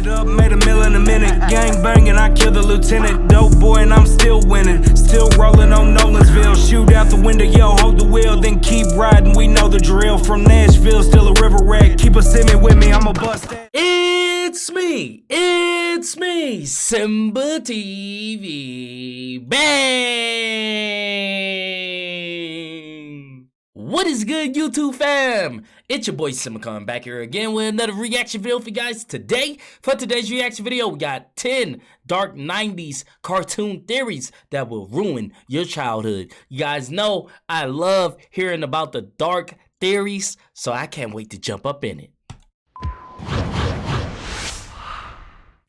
it up, made a meal in a minute. Gang banging, I killed the lieutenant. Dope boy and I'm still winning. Still rolling on Nolansville. Shoot out the window, yo, hold the wheel. Then keep riding, we know the drill. From Nashville, still a river rat. Keep a Simmy with me, I'm a bust that. It's me, SimbaTv. Bang! What is good, YouTube fam? It's your boy Simba coming back here again with another reaction video for you guys today. For today's reaction video, we got 10 dark 90s cartoon theories that will ruin your childhood. You guys know I love hearing about the dark theories, so I can't wait to jump up in it.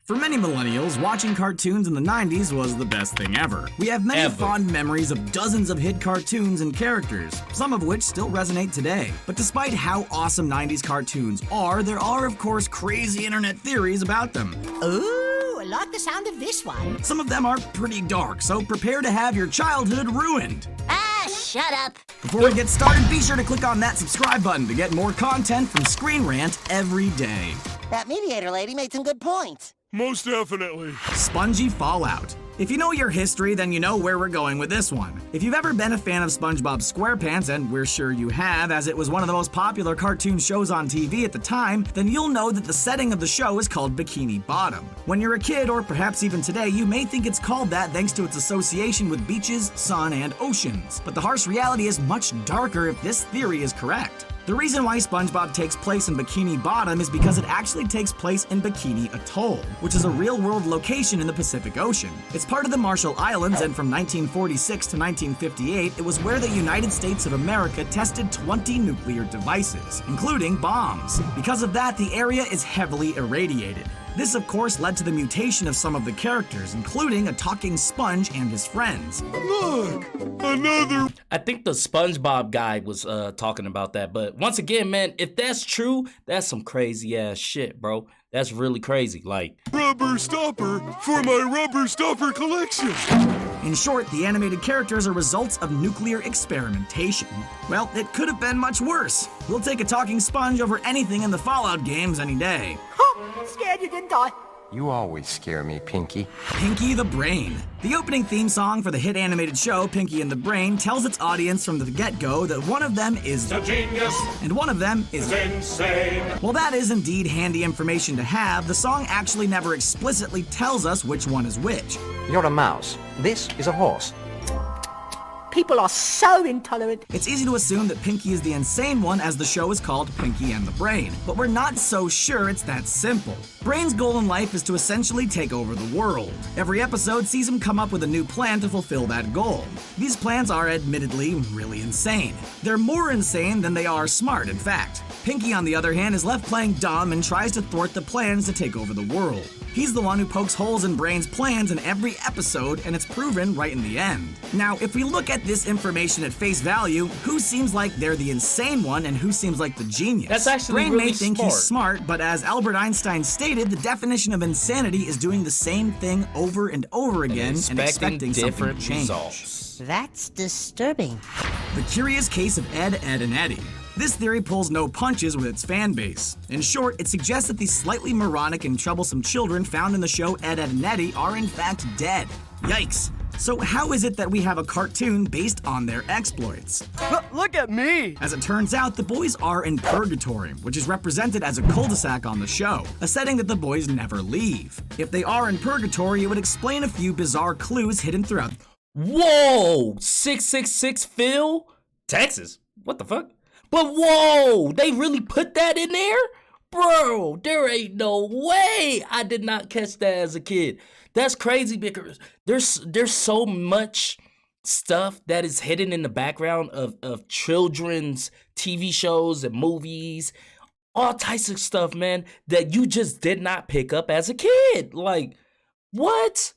For many millennials, watching cartoons in the 90s was the best thing ever. We have many fond memories of dozens of hit cartoons and characters, some of which still resonate today. But despite how awesome 90s cartoons are, there are of course crazy internet theories about them. Ooh, I like the sound of this one. Some of them are pretty dark, so prepare to have your childhood ruined. Ah, shut up. Before we get started, be sure to click on that subscribe button to get more content from Screen Rant every day. That mediator lady made some good points. Most definitely. Spongy Fallout. If you know your history, then you know where we're going with this one. If you've ever been a fan of SpongeBob SquarePants, and we're sure you have, as it was one of the most popular cartoon shows on TV at the time, then you'll know that the setting of the show is called Bikini Bottom. When you're a kid, or perhaps even today, you may think it's called that thanks to its association with beaches, sun, and oceans. But the harsh reality is much darker if this theory is correct. The reason why SpongeBob takes place in Bikini Bottom is because it actually takes place in Bikini Atoll, which is a real-world location in the Pacific Ocean. It's part of the Marshall Islands, and from 1946 to 1958, it was where the United States of America tested 20 nuclear devices, including bombs. Because of that, the area is heavily irradiated. This, of course, led to the mutation of some of the characters, including a talking sponge and his friends. Look, another. I think the SpongeBob guy was talking about that, but once again, man, if that's true, that's some crazy ass shit, bro. That's really crazy. Like, Rubber stopper for my rubber stopper collection. In short, the animated characters are results of nuclear experimentation. Well, it could have been much worse. We'll take a talking sponge over anything in the Fallout games any day. Scared you, didn't I? You always scare me, Pinky. Pinky the Brain. The opening theme song for the hit animated show Pinky and the Brain tells its audience from the get-go that one of them is A genius. and one of them is Insane. While that is indeed handy information to have, the song actually never explicitly tells us which one is which. You're a mouse. This is a horse. People are so intolerant. It's easy to assume that Pinky is the insane one, as the show is called Pinky and the Brain, but we're not so sure it's that simple. Brain's goal in life is to essentially take over the world. Every episode sees him come up with a new plan to fulfill that goal. These plans are admittedly really insane. They're more insane than they are smart, in fact. Pinky, on the other hand, is left playing dumb and tries to thwart the plans to take over the world. He's the one who pokes holes in Brain's plans in every episode, and it's proven right in the end. Now, if we look at this information at face value, who seems like they're the insane one and who seems like the genius? That's actually Brain really may think smart. he's smart, but as Albert Einstein stated, the definition of insanity is doing the same thing over and over again and expecting something to change. results. That's disturbing. The Curious Case of Ed, Edd, and Eddy. This theory pulls no punches with its fan base. In short, it suggests that these slightly moronic and troublesome children found in the show Ed, Edd, and Eddy are in fact dead. Yikes. So how is it that we have a cartoon based on their exploits? Look at me! As it turns out, the boys are in purgatory, which is represented as a cul-de-sac on the show, a setting that the boys never leave. If they are in purgatory, it would explain a few bizarre clues hidden throughout. Whoa! 666 Phil? Texas? What the fuck? But whoa! They really put that in there? Bro, there ain't no way I did not catch that as a kid. That's crazy because there's so much stuff that is hidden in the background of children's TV shows and movies. All types of stuff, man, that you just did not pick up as a kid. Like, what?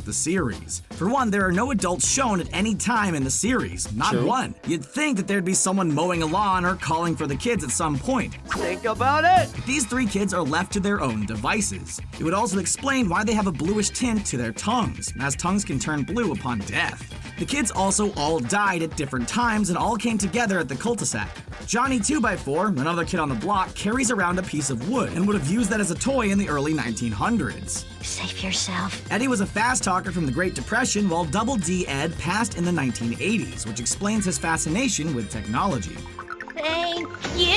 The series. For one, there are no adults shown at any time in the series, not True. one. You'd think that there'd be someone mowing a lawn or calling for the kids at some point. Think about it! These three kids are left to their own devices. It would also explain why they have a bluish tint to their tongues, as tongues can turn blue upon death. The kids also all died at different times and all came together at the cul-de-sac. Johnny 2x4, another kid on the block, carries around a piece of wood and would have used that as a toy in the early 1900s. Save yourself. Eddie was a fast talker from the Great Depression, while Double D Ed passed in the 1980s, which explains his fascination with technology. Thank you.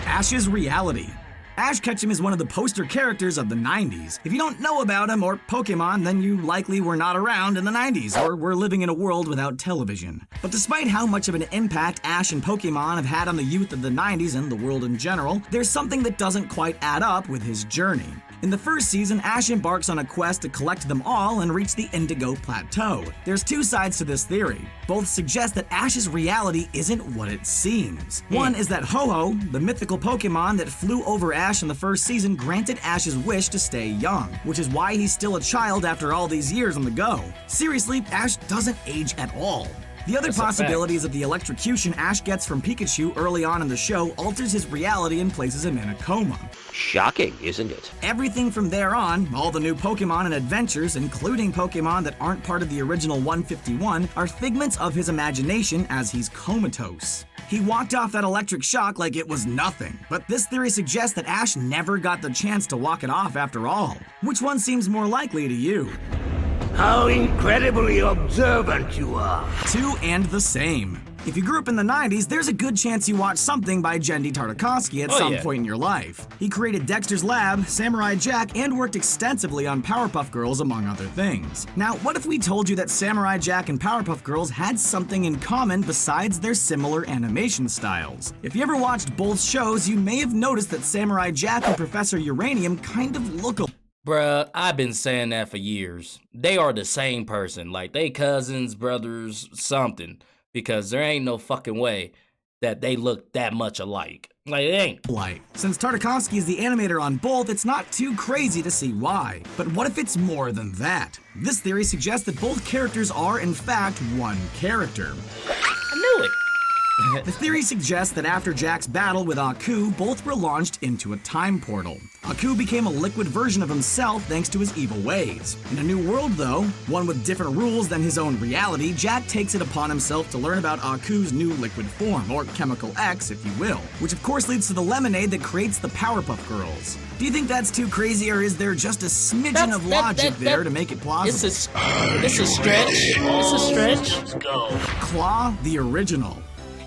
Ash's reality. Ash Ketchum is one of the poster characters of the 90s. If you don't know about him or Pokemon, then you likely were not around in the 90s, or were living in a world without television. But despite how much of an impact Ash and Pokemon have had on the youth of the 90s and the world in general, there's something that doesn't quite add up with his journey. In the first season, Ash embarks on a quest to collect them all and reach the Indigo Plateau. There's two sides to this theory. Both suggest that Ash's reality isn't what it seems. One is that Ho-Oh, the mythical Pokemon that flew over Ash in the first season, granted Ash's wish to stay young, which is why he's still a child after all these years on the go. Seriously, Ash doesn't age at all. The other possibility is that the electrocution Ash gets from Pikachu early on in the show alters his reality and places him in a coma. Shocking, isn't it? Everything from there on, all the new Pokemon and adventures, including Pokemon that aren't part of the original 151, are figments of his imagination as he's comatose. He walked off that electric shock like it was nothing, but this theory suggests that Ash never got the chance to walk it off after all. Which one seems more likely to you? How incredibly observant you are. Two and the same. If you grew up in the 90s, there's a good chance you watched something by Genndy Tartakovsky at some point in your life. He created Dexter's Lab, Samurai Jack, and worked extensively on Powerpuff Girls, among other things. Now, what if we told you that Samurai Jack and Powerpuff Girls had something in common besides their similar animation styles? If you ever watched both shows, you may have noticed that Samurai Jack and Professor Uranium kind of look alike. Bruh, I've been saying that for years. They are the same person, like they cousins, brothers, something. Because there ain't no fucking way that they look that much alike. Like, it ain't. Since Tartakovsky is the animator on both, it's not too crazy to see why. But what if it's more than that? This theory suggests that both characters are, in fact, one character. I knew it. The theory suggests that after Jack's battle with Aku, both were launched into a time portal. Aku became a liquid version of himself thanks to his evil ways. In a new world, though, one with different rules than his own reality, Jack takes it upon himself to learn about Aku's new liquid form, or Chemical X, if you will, which of course leads to the lemonade that creates the Powerpuff Girls. Do you think that's too crazy, or is there just a smidgen of logic there to make it plausible? It's a stretch. It's a stretch. Let's go. Claw, the original.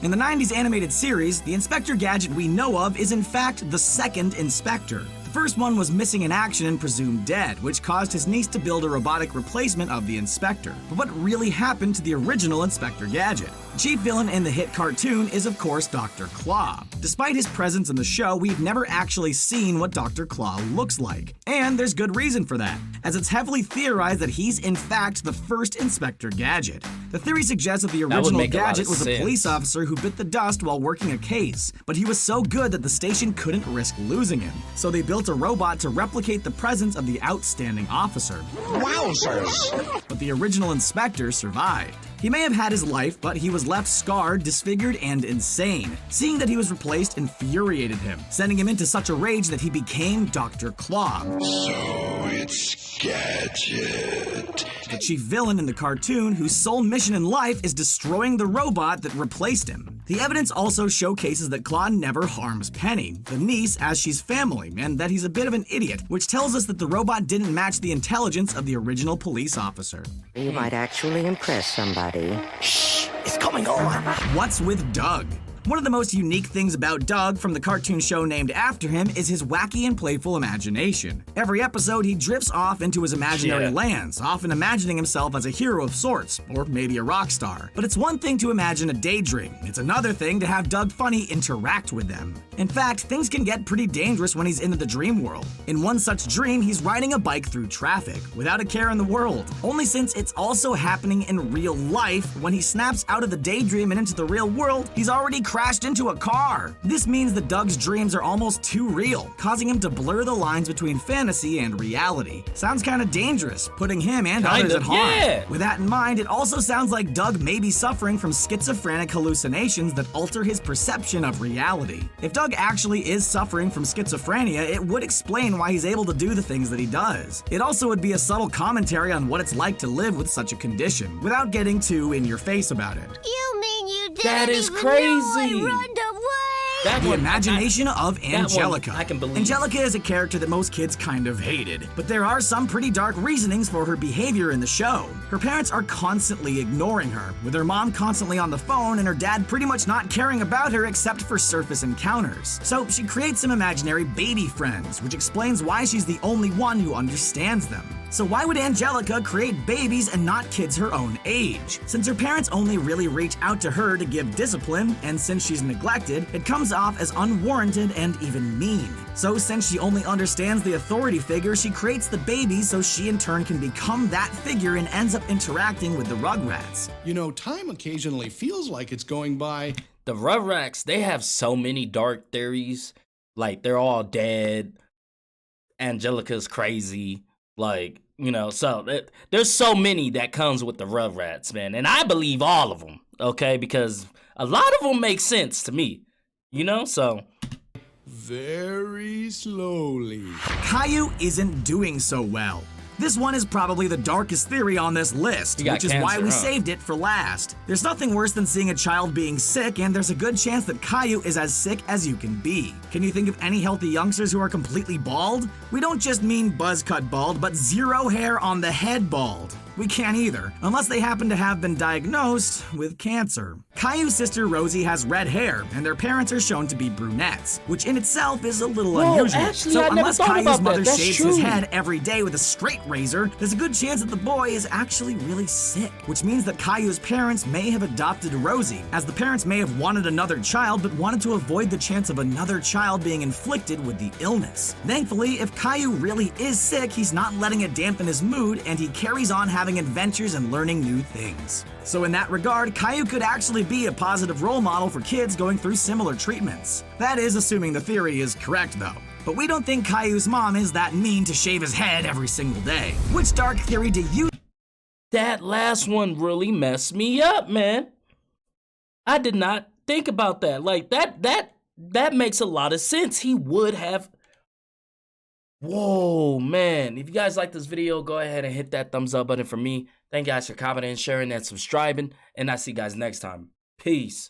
In the 90s animated series, the Inspector Gadget we know of is in fact the second Inspector. The first one was missing in action and presumed dead, which caused his niece to build a robotic replacement of the Inspector. But what really happened to the original Inspector Gadget? The chief villain in the hit cartoon is of course Dr. Claw. Despite his presence in the show, we've never actually seen what Dr. Claw looks like. And there's good reason for that, as it's heavily theorized that he's in fact the first Inspector Gadget. The theory suggests that the original Gadget was a police officer who bit the dust while working a case, but he was so good that the station couldn't risk losing him. So they built a robot to replicate the presence of the outstanding officer. Wowzers! But the original Inspector survived. He may have had his life, but he was left scarred, disfigured, and insane. Seeing that he was replaced infuriated him, sending him into such a rage that he became Dr. Claw. So it's Gadget. The chief villain in the cartoon, whose sole mission in life is destroying the robot that replaced him. The evidence also showcases that Claw never harms Penny, the niece, as she's family, and that he's a bit of an idiot, which tells us that the robot didn't match the intelligence of the original police officer. You might actually impress somebody. Shh, it's coming on. What's with Doug? One of the most unique things about Doug from the cartoon show named after him is his wacky and playful imagination. Every episode, he drifts off into his imaginary lands, often imagining himself as a hero of sorts, or maybe a rock star. But it's one thing to imagine a daydream. It's another thing to have Doug Funny interact with them. In fact, things can get pretty dangerous when he's into the dream world. In one such dream, he's riding a bike through traffic, without a care in the world. Only since it's also happening in real life, when he snaps out of the daydream and into the real world, he's already crashed into a car. This means that Doug's dreams are almost too real, causing him to blur the lines between fantasy and reality. Sounds kinda dangerous, putting him and others at harm. With that in mind, it also sounds like Doug may be suffering from schizophrenic hallucinations that alter his perception of reality. If Doug actually is suffering from schizophrenia, it would explain why he's able to do the things that he does. It also would be a subtle commentary on what it's like to live with such a condition, without getting too in your face about it. You mean That is crazy. The imagination of that one, Angelica. I can believe. Angelica is a character that most kids kind of hated, but there are some pretty dark reasonings for her behavior in the show. Her parents are constantly ignoring her, with her mom constantly on the phone and her dad pretty much not caring about her except for surface encounters. So she creates some imaginary baby friends, which explains why she's the only one who understands them. So why would Angelica create babies and not kids her own age? Since her parents only really reach out to her to give discipline, and since she's neglected, it comes off as unwarranted and even mean. So since she only understands the authority figure, she creates the babies so she in turn can become that figure and ends up interacting with the Rugrats. You know, time occasionally feels like it's going by. The Rugrats, they have so many dark theories. Like, they're all dead. Angelica's crazy. Like, you know, so there's so many that comes with the Rugrats, man. And I believe all of them, okay? Because a lot of them make sense to me, you know? So Very slowly. Caillou isn't doing so well. This one is probably the darkest theory on this list, which is why we saved it for last. There's nothing worse than seeing a child being sick, and there's a good chance that Caillou is as sick as you can be. Can you think of any healthy youngsters who are completely bald? We don't just mean buzz cut bald, but zero hair on the head bald. We can't either, unless they happen to have been diagnosed with cancer. Caillou's sister Rosie has red hair, and their parents are shown to be brunettes, which in itself is a little unusual. Actually, so I never unless thought Caillou's about mother that. shaves his head every day with a straight razor, there's a good chance that the boy is actually really sick, which means that Caillou's parents may have adopted Rosie, as the parents may have wanted another child but wanted to avoid the chance of another child being inflicted with the illness. Thankfully, if Caillou really is sick, he's not letting it dampen his mood, and he carries on having adventures and learning new things. So in that regard, Caillou could actually be a positive role model for kids going through similar treatments. That is assuming the theory is correct though. But we don't think Caillou's mom is that mean to shave his head every single day. Which dark theory do you... That last one really messed me up, man. I did not think about that. Like, that makes a lot of sense. He would have... Whoa, man. If you guys like this video, go ahead and hit that thumbs up button for me. Thank you guys for commenting, sharing, and subscribing. And I'll see you guys next time. Peace.